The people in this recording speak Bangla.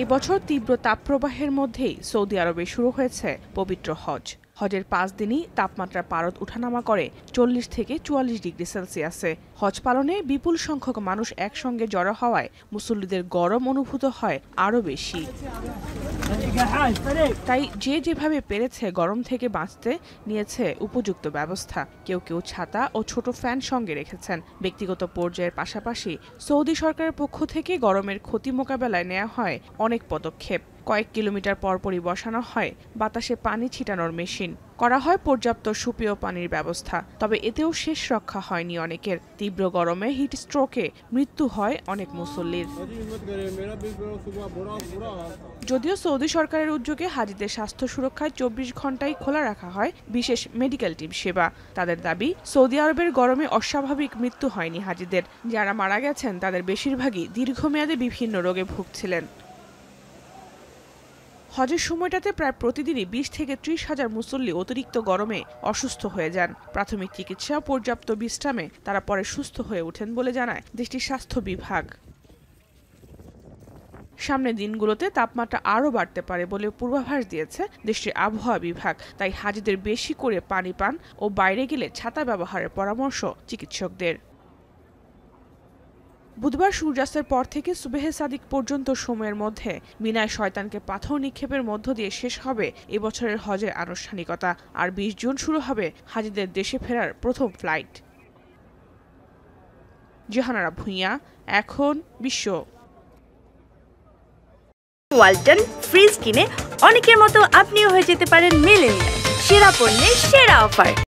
এবছর তীব্র তাপপ্রবাহের মধ্যেই সৌদি আরবে শুরু হয়েছে পবিত্র হজ। হজের 5 দিনই তাপমাত্রা পারদ উঠানামা করে 40 থেকে 44 ডিগ্রি সেলসিয়াসে। হজ পালনে বিপুল সংখ্যক মানুষ একসঙ্গে জড়ো হওয়ায় মুসল্লিদের গরম অনুভূত হয় আরও বেশি। তাই যে যেভাবে পেরেছে গরম থেকে বাঁচতে নিয়েছে উপযুক্ত ব্যবস্থা। কেউ কেউ ছাতা ও ছোট ফ্যান সঙ্গে রেখেছেন। ব্যক্তিগত পর্যায়ের পাশাপাশি সৌদি সরকারের পক্ষ থেকে গরমের ক্ষতি মোকাবেলায় নেওয়া হয় অনেক পদক্ষেপ। কয়েক কিলোমিটার পরপরই বসানো হয় বাতাসে পানি ছিটানোর মেশিন, করা হয় পর্যাপ্ত সুপেয় পানির ব্যবস্থা। তবে এতেও শেষ রক্ষা হয়নি অনেকের। তীব্র গরমে হিট স্ট্রোকে মৃত্যু হয় অনেক মুসল্লির। যদিও সৌদি সরকারের উদ্যোগে হাজিদের স্বাস্থ্য সুরক্ষায় 24 ঘন্টাই খোলা রাখা হয় বিশেষ মেডিকেল টিম সেবা। তাদের দাবি, সৌদি আরবের গরমে অস্বাভাবিক মৃত্যু হয়নি হাজিদের। যারা মারা গেছেন তাদের বেশিরভাগই দীর্ঘমেয়াদে বিভিন্ন রোগে ভুগছিলেন। হজের সময়টাতে প্রায় প্রতিদিনই 20 থেকে 30 হাজার মুসল্লি অতিরিক্ত গরমে অসুস্থ হয়ে যান। প্রাথমিক চিকিৎসা ও পর্যাপ্ত বিশ্রামে তারা পরে সুস্থ হয়ে ওঠেন বলে জানায় দেশটির স্বাস্থ্য বিভাগ। সামনের দিনগুলোতে তাপমাত্রা আরও বাড়তে পারে বলে পূর্বাভাস দিয়েছে দেশটির আবহাওয়া বিভাগ। তাই হাজিদের বেশি করে পানি পান ও বাইরে গেলে ছাতা ব্যবহারের পরামর্শ চিকিৎসকদের। বুধবার সূর্যাস্তের পর থেকে সুবহে সাদিক পর্যন্ত সময়ের মধ্যে মিনায় শয়তানকে পাথর নিক্ষেপের মধ্য দিয়ে শেষ হবে এবছরের হজের আনুষ্ঠানিকতা। আর 20 জুন শুরু হবে হাজিদের দেশে ফেরার প্রথম ফ্লাইট। জাহানারা ভুঁইয়া, এখন বিশ্ব। ওয়ালটন ফ্রিজ কিনে অনেকের মতো আপনিও হয়ে যেতে পারেন মিলেনিয়াল। সেরা পণ্যের সেরা অফার।